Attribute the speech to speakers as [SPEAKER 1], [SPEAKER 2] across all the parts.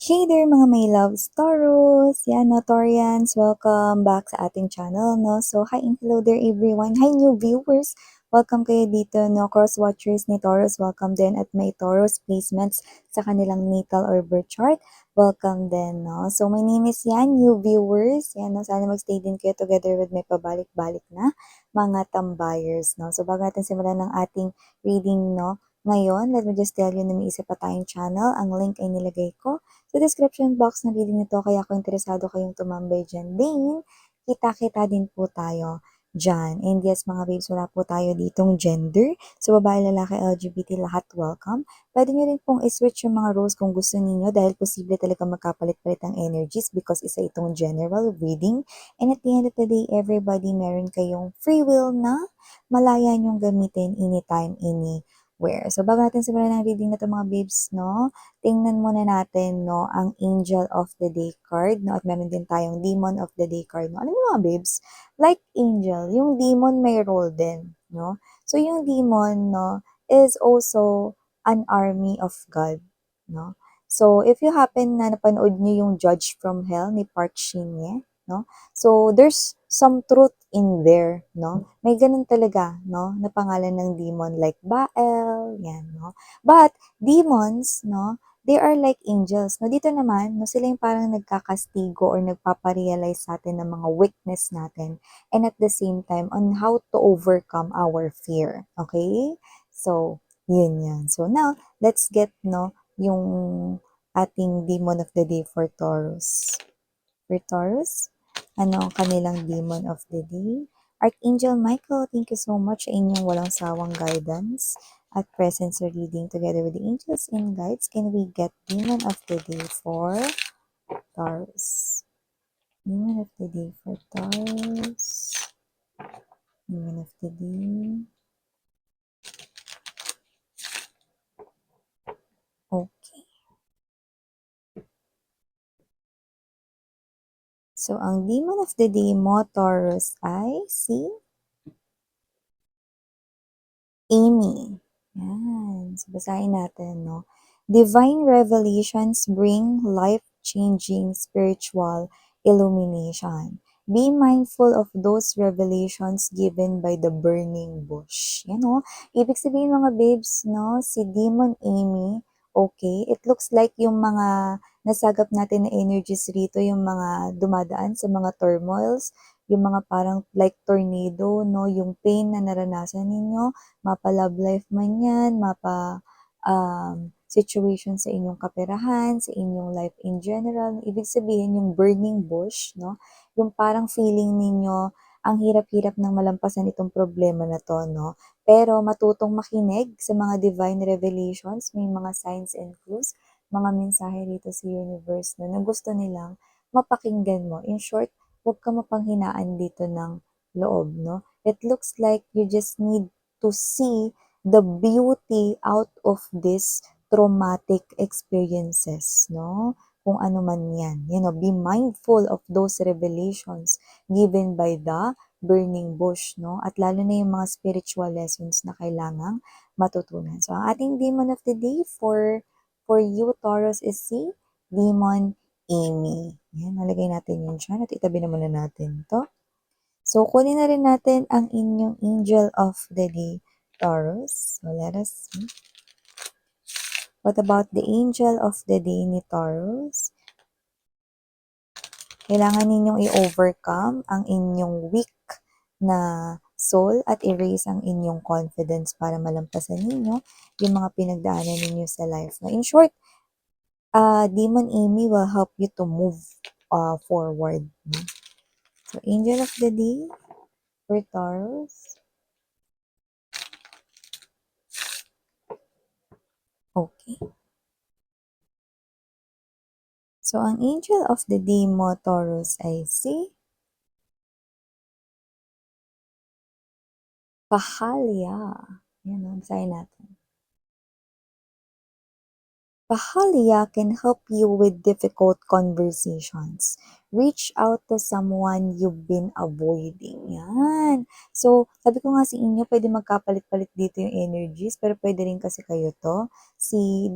[SPEAKER 1] Hey there mga may loves, Taurus! Yan, no, Taurians, welcome back sa ating channel, no? So, hi and hello there everyone. Hi new viewers! Welcome kayo dito, no? Cross-watchers ni Taurus, welcome din. At may Taurus placements sa kanilang natal or birth chart, welcome din, no? So, my name is Yan, new viewers. Yan, no? Sana magstay din kayo together with may pabalik-balik na mga tambayers, no? So, bago natin simulan ng ating reading, no? Ngayon, let me just tell you na may isa pa tayong channel. Ang link ay nilagay ko sa description box ng video nito, kaya kung interesado kayong tumambay dyan din, kita-kita din po tayo dyan. And yes, mga babes, wala po tayo ditong gender. So, babae, lalaki, LGBT, lahat welcome. Pwede nyo rin pong i-switch yung mga roles kung gusto niyo dahil posible talaga magkapalit-palit ang energies because isa itong general reading. And at the end of the day, everybody, meron kayong free will na malaya nyong gamitin anytime, anywhere. So, bago natin simulan ng reading na ito mga babes, no? Tingnan muna natin, no, ang Angel of the Day card, no, at meron din tayong Demon of the Day card, no. Alam mo mga babes, like Angel, yung Demon may role din, no. So, yung Demon, no, is also an army of God, no. So, if you happen na napanood niyo yung Judge from Hell ni Park Shin-hye, no, so there's some truth in there, no. May ganun talaga, no, na pangalan ng demon like Baal, yan, no. But, demons, no, they are like angels. No, dito naman, no, sila yung parang nagkakastigo or nagpaparealize sa atin ng mga weakness natin and at the same time on how to overcome our fear. Okay? So, yun yan. So, now, let's get, no, yung ating demon of the day for Taurus. For Taurus, ano ang kanilang demon of the day? Archangel Michael, thank you so much sa inyong walang sawang guidance at presence or reading together with the angels and guides. Can we get demon of the day for Taurus? Demon of the day for Taurus. Demon of the day. Okay. So, ang demon of the day mo, Taurus, ay si Amy. Yan. So, basahin natin, no? Divine revelations bring life-changing spiritual illumination. Be mindful of those revelations given by the burning bush. Yan, no? Ibig sabihin, mga babes, no? Si Demon Amy, okay, it looks like yung mga nasagap natin na energies rito, yung mga dumadaan sa mga turmoils, yung mga parang like tornado, no? Yung pain na naranasan ninyo, mapa love life man yan, mapa situation sa inyong kaperahan, sa inyong life in general. Ibig sabihin, yung burning bush, no? Yung parang feeling ninyo, ang hirap-hirap ng malampasan itong problema na to, no? Pero matutong makinig sa mga divine revelations, may mga signs and clues, mga mensahe dito sa universe, no, na gusto nilang mapakinggan mo. In short, huwag ka mapanghinaan dito ng loob, no? It looks like you just need to see the beauty out of these traumatic experiences, no? Kung ano man yan. You know, be mindful of those revelations given by the burning bush, no? At lalo na yung mga spiritual lessons na kailangang matutunan. So, ang ating demon of the day for you, Taurus, is si Demon Amy. Yan, nalagay natin yun dyan at itabi na muna natin to. So, kunin na rin natin ang inyong angel of the day, Taurus. So, let us see. What about the angel of the day ni Taurus? Kailangan ninyong i-overcome ang inyong weak na soul at erase ang inyong confidence para malampasan ninyo yung mga pinagdaanan ninyo sa life. In short, Demon Amy will help you to move forward. So, angel of the day for Taurus. Okay. So, ang angel of the day mo, Taurus, ay si Pahalya. Yan, basahin natin. Pahalia can help you with difficult conversations. Reach out to someone you've been avoiding. Yan. So, sabi ko nga sa inyo, pwede magkapalit-palit dito yung energies, pero pwede rin kasi kayo to. Si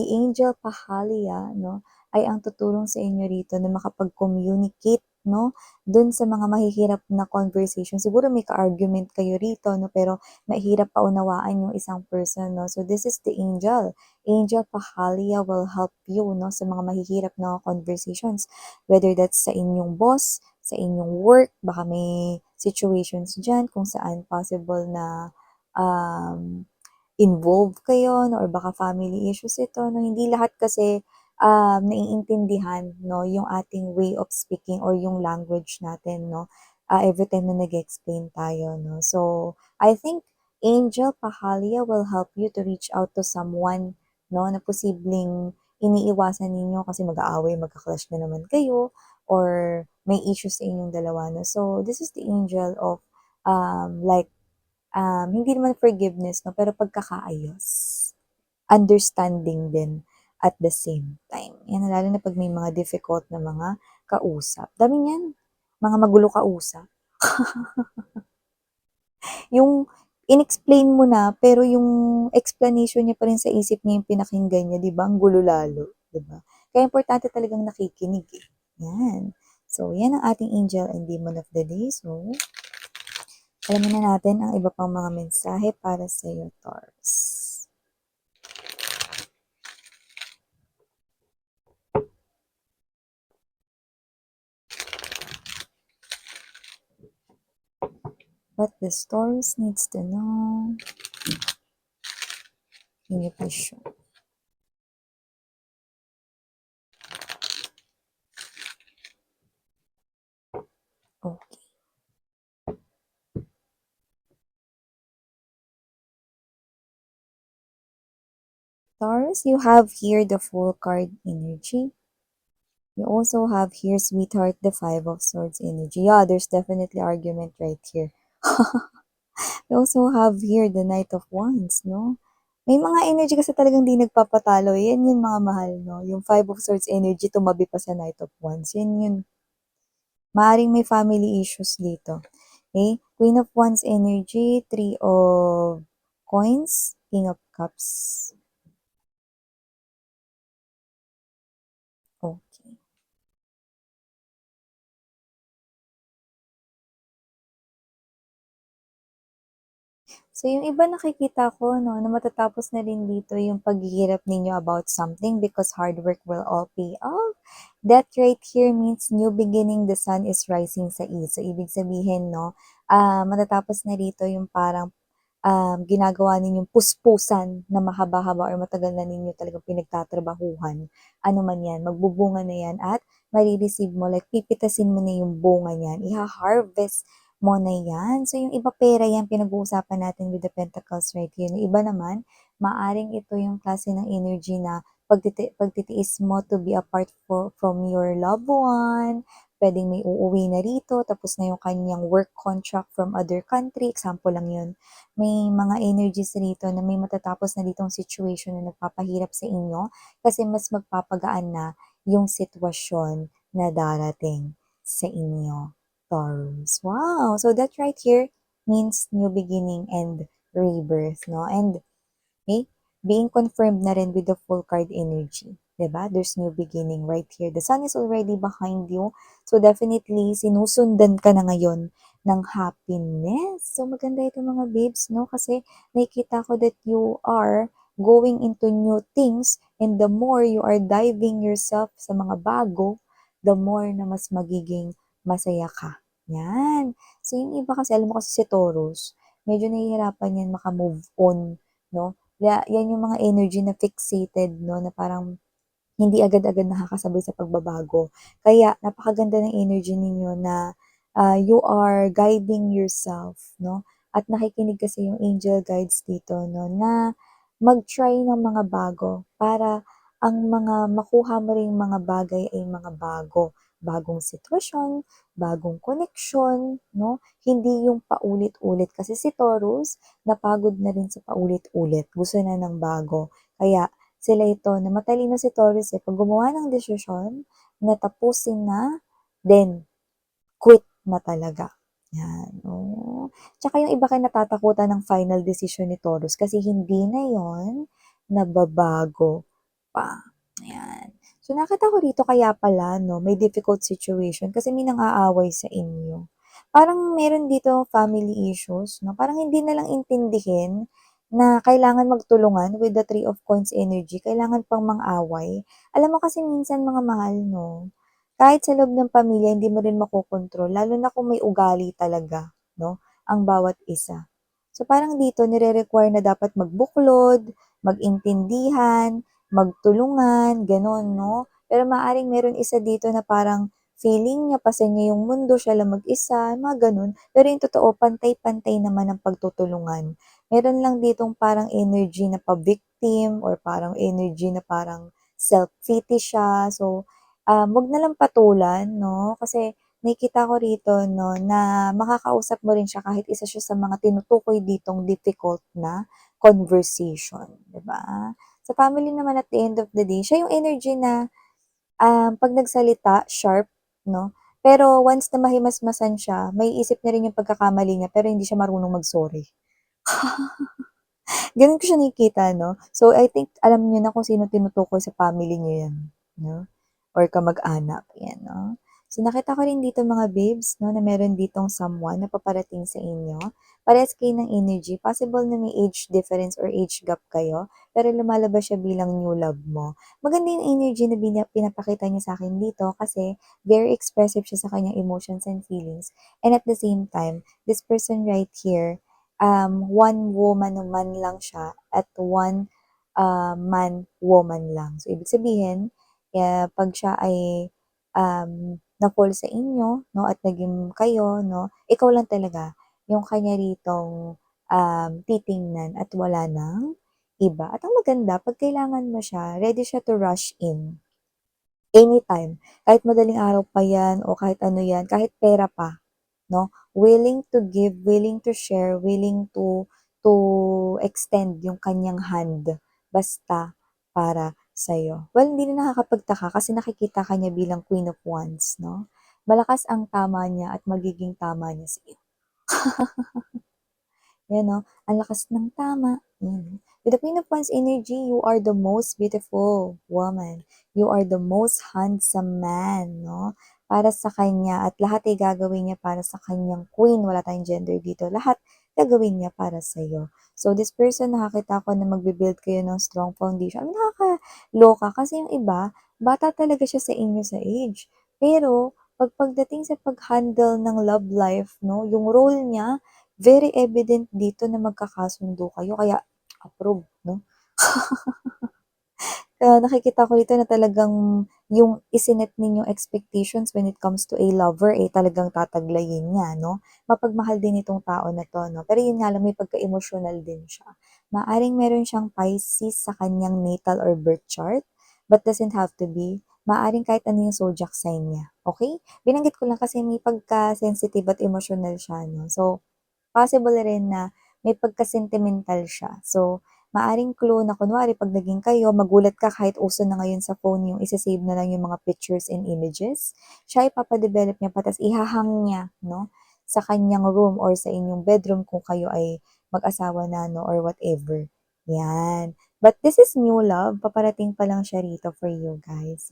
[SPEAKER 1] Angel Pahalia, no, ay ang tutulong sa inyo rito na makapag-communicate, no, dun sa mga mahihirap na conversation. Siguro may ka-argument kayo rito, no, pero mahirap paunawaan yung isang person, no. So, this is the angel. Angel Pahalia will help you, no, sa mga mahihirap na conversations. Whether that's sa inyong boss, sa inyong work, baka may situations dyan kung saan possible na um, involved kayo, no, or baka family issues ito, no, hindi lahat kasi naiintindihan, no, yung ating way of speaking or yung language natin, no, every time na nag-explain tayo, no. So, I think Angel Pahalia will help you to reach out to someone, no, na posibleng iniiwasan ninyo kasi mag-aaway, magka-clash na naman kayo, or may issues sa inyong dalawa, no. So, this is the angel of like hindi naman forgiveness, no, pero pagkakaayos. Understanding din at the same time. Yan, lalo na pag may mga difficult na mga kausap. Dami niyan. Mga magulo kausap. Yung inexplain mo na, pero yung explanation niya pa rin sa isip niya yung pinakinggan niya, di ba? Ang gulo lalo, di ba? Kaya importante talagang nakikinig eh. Yan. So, yan ang ating angel and demon of the day. So, alamin na natin ang iba pang mga mensahe para sa iyo, Taurus. What the Taurus needs to know. Can you please show? Okay. Taurus, you have here the full card energy. You also have here, sweetheart, the Five of Swords energy. Yeah, there's definitely argument right here. You also have here the Knight of Wands, no? May mga energy kasi talagang di nagpapatalo. Yan yung mga mahal, no? Yung Five of Swords energy, tumabi pa sa Knight of Wands. Yan yun. Maaring may family issues dito. Okay? Queen of Wands energy, Three of Coins, King of Cups. Okay. So, yung iba nakikita ko, no, na matatapos na rin dito yung paghihirap ninyo about something because hard work will all pay off. That right here means new beginning, the sun is rising sa east. So, ibig sabihin, no, matatapos na dito yung parang ginagawa ninyong puspusan na mahaba-haba or matagal na ninyo talagang pinagtatrabahuhan, ano man yan, magbubunga na yan at marireceive mo, like pipitasin mo na yung bunga niyan, iha-harvest mo na yan. So, yung iba pera yan, pinag-uusapan natin with the pentacles right here. Yung iba naman, maaring ito yung klase ng energy na pagtitiis mo to be apart from your loved one, pwedeng may uuwi na rito, tapos na yung kanyang work contract from other country, example lang yun. May mga energies rito na may matatapos na ditong situation na nagpapahirap sa inyo kasi mas magpapagaan na yung sitwasyon na darating sa inyo. Taurus. Wow! So that right here means new beginning and rebirth, no? And okay, being confirmed na rin with the full card energy. 'Di ba? There's new beginning right here. The sun is already behind you. So definitely, sinusundan ka na ngayon ng happiness. So maganda ito mga babes, no? Kasi nakikita ko that you are going into new things and the more you are diving yourself sa mga bago, the more na mas magiging masaya ka. Yan. So yung iba kasi, alam mo kasi si Taurus, medyo nahihirapan yan maka-move on, no? Yan yung mga energy na fixated, no, na parang hindi agad-agad nakakasabay sa pagbabago. Kaya napakaganda ng energy ninyo na you are guiding yourself, no? At nakikinig kasi yung angel guides dito, no, na mag-try ng mga bago para ang mga makuha mo ring mga bagay ay mga bago. Bagong sitwasyon, bagong connection, no? Hindi yung paulit-ulit. Kasi si Taurus, napagod na rin sa paulit-ulit. Gusto na ng bago. Kaya sila ito na matalino si Taurus, eh, 'pag gumawa ng desisyon na tapusin na, then quit na talaga, 'yan, oh. Tsaka yung iba kinatatakutan ng final decision ni Taurus kasi hindi na 'yon nababago pa, ayan. So, nakita ko rito kaya pala 'no, may difficult situation kasi may nang-aaway sa inyo. Parang meron dito family issues 'no, parang hindi na lang intindihin na kailangan magtulungan with the Three of Coins energy, kailangan pang mang-away. Alam mo kasi minsan mga mahal 'no, kahit sa loob ng pamilya hindi mo rin makokontrol lalo na kung may ugali talaga 'no, ang bawat isa. So, parang dito nire-require na dapat magbuklod, mag-intindihan, magtulungan, gano'n 'no. Pero maaaring meron isa dito na parang feeling niya pa sa niya yung mundo, siya lang mag-isa, mga gano'n. Pero yung totoo pantay-pantay naman ang pagtutulungan. Meron lang ditong parang energy na pa-victim or parang energy na parang self-pity siya. So, 'wag na lang patulan 'no, kasi nakikita ko rito 'no, na makakausap mo rin siya kahit isa siya sa mga tinutukoy ditong difficult na conversation, 'di ba? Sa family naman at the end of the day, siya yung energy na, 'pag nagsalita sharp 'no, pero once na mahimasmasan siya, maiisip niya rin yung pagkakamali niya pero hindi siya marunong mag-sorry. Gano'n ko siya nakikita 'no. So, I think alam niyo na kung sino tinutukoy sa family niyo 'yan, 'no, or kamag-anak, 'yan 'no. So, nakita ko rin dito mga babes 'no, na meron ditong someone na paparating sa inyo. Parehas kayo ng energy, possible na may age difference or age gap kayo, pero lumalabas siya bilang new love mo. Maganda yung energy na pinapakita niya sa'kin dito kasi very expressive siya sa kanyang emotions and feelings, and at the same time, this person right here one woman man lang siya at one, man woman lang. So, ibig sabihin, 'pag siya ay, na-fall sa inyo 'no, at naging kayo 'no, ikaw lang talaga yung kanya ritong, titingnan at wala ng iba. At ang maganda 'pag kailangan mo siya, ready siya to rush in, anytime. Kahit madaling araw pa 'yan o kahit ano 'yan, kahit pera pa. 'No, willing to give, willing to share, willing to extend yung kanyang hand basta para sa'yo. Well, hindi na nakakapagtaka kasi nakikita ka niya bilang Queen of Wands 'no. Malakas ang tama niya at magiging tama niya sa'yo. 'Yan 'no, ang lakas ng tama, With the Queen of Wands energy, you are the most beautiful woman. You are the most handsome man 'no, para sa kanya at lahat ay gagawin niya para sa kanyang queen, wala tayong gender dito, lahat gagawin niya para sa'yo. So this person nakakita ko na magbi-build kayo ng strong foundation. Nakakaloka kasi yung iba, bata talaga siya sa inyo sa age. Pero 'pag pagdating sa pag-handle ng love life 'no, yung role niya very evident dito na magkakasundo kayo kaya approve 'no. Kaya nakikita ko dito na talagang yung isinet ninyong expectations when it comes to a lover, eh, talagang tataglayin niya 'no. Mapagmahal din itong tao na 'to 'no, pero yun nga lang may pagka-emosyonal din siya. Maaaring meron siyang Pisces sa kanyang natal or birth chart, but doesn't have to be. Maaaring kahit ano yung zodiac sign niya, okey? Binanggit ko lang kasi may pagka-sensitive at emotional siya 'no. So, possible rin na may pagka-sentimental siya. So, maaring clue na kunwari 'pag naging kayo, magulat ka kahit uso na ngayon sa phone yung ise-save na lang yung mga pictures and images, siya ipapa-develop niya pa ta's ihahang niya 'no, sa kanyang room or sa inyong bedroom kung kayo ay mag-asawa na 'no or whatever, 'yan. But this is new love, paparating pa lang siya rito for you guys,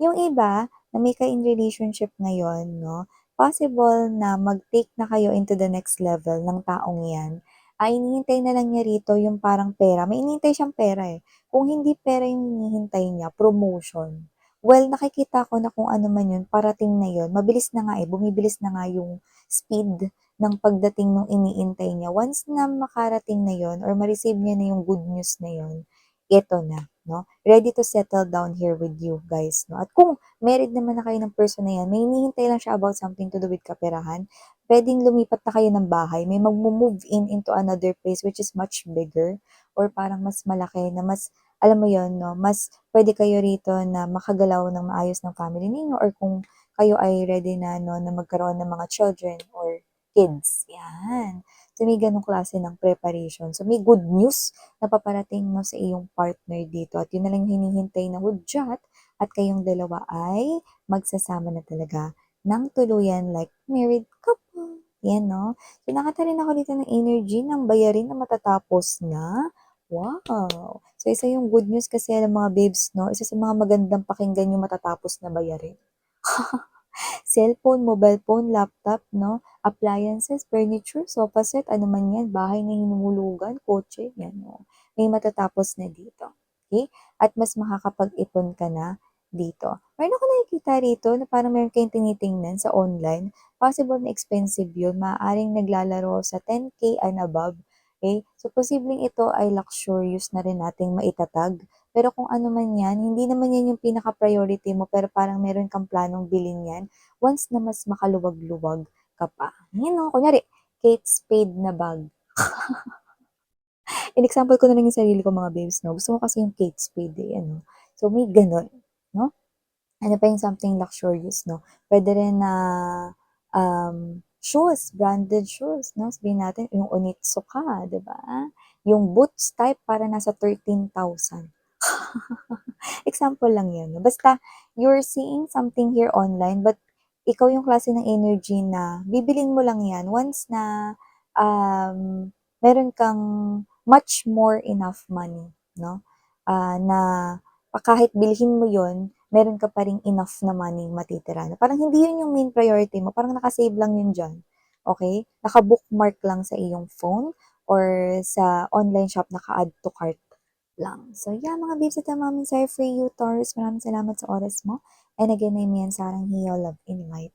[SPEAKER 1] Yung iba na may ka-in relationship ngayon 'no, possible na mag-take na kayo into the next level ng taong 'yan, ay hinihintay na lang niya rito yung parang pera, may hinihintay siyang pera, eh. Kung hindi pera yung hinihintay niya, promotion. Well, nakikita ko na kung ano man yun, parating na yun. Mabilis na nga, eh, bumibilis na nga yung speed ng pagdating nung iniintay niya. Once na makarating na yun or ma-receive niya na yung good news na yun, eto na, 'no? Ready to settle down here with you guys, 'no? At kung married naman na kayo ng person na 'yan, may hinihintay lang siya about something to do with kaperahan, puwedeng lumipat na kayo ng bahay, may magmo-move in into another place which is much bigger or parang mas malaki na mas alam mo yon 'no, mas puwede kayo rito na makagalaw ng maayos ng family ninyo or kung kayo ay ready na 'no, na magkaroon ng mga children or kids. Yan. So, may ganong klase ng preparation. So, may good news na paparating no, sa iyong partner dito. At yun na lang yung hinihintay na hudyat at kayong dalawa ay magsasama na talaga ng tuluyan like married couple. Yan, no? So, nakita rin ako dito ng energy ng bayarin na matatapos na. Wow! So, isa yung good news kasi ng mga babes, no? Isa sa mga magandang pakinggan yung matatapos na bayarin. Cellphone, mobile phone, laptop, no? Appliances, furniture, sofa set, ano man yan, bahay na hinumulugan, kotse, yan, no? May matatapos na dito. Okay? At mas makakapag-ipon ka na dito. Meron ako nakikita rito na parang meron kayong tinitingnan sa online. Possible na expensive yun. Maaaring naglalaro sa 10K and above. Okay? So, posibleng ito ay luxurious na rin nating maitatag. Pero kung ano man yan, hindi naman yan yung pinaka-priority mo, pero parang meron kang planong bilhin yan once na mas makaluwag-luwag ka pa. Yan o, kunyari, Kate Spade na bag. In-example ko na lang yung sarili ko mga babes, no? Gusto ko kasi yung Kate Spade eh, ano? So, may ganun, no? Ano pa yung something luxurious, no? Pwede rin na shoes, branded shoes, no? Sabihin natin, yung Onitsuka, di ba? Yung boots type para nasa 13,000. Example lang yun. No? Basta, you're seeing something here online, but ikaw yung klase ng energy na bibilin mo lang yan once na meron kang much more enough money, no? Na kahit bilhin mo yon meron ka pa ring enough na money matitira. Na parang hindi yun yung main priority mo, parang nakasave lang yun dyan. Okay? Naka-bookmark lang sa iyong phone or sa online shop, naka-add to cart lang. So, yeah, mga babes, ito ang mga mensahe for you, Taurus. Maraming salamat sa oras mo. And again, I'm yan, Sarang Hiyo, Love in Light.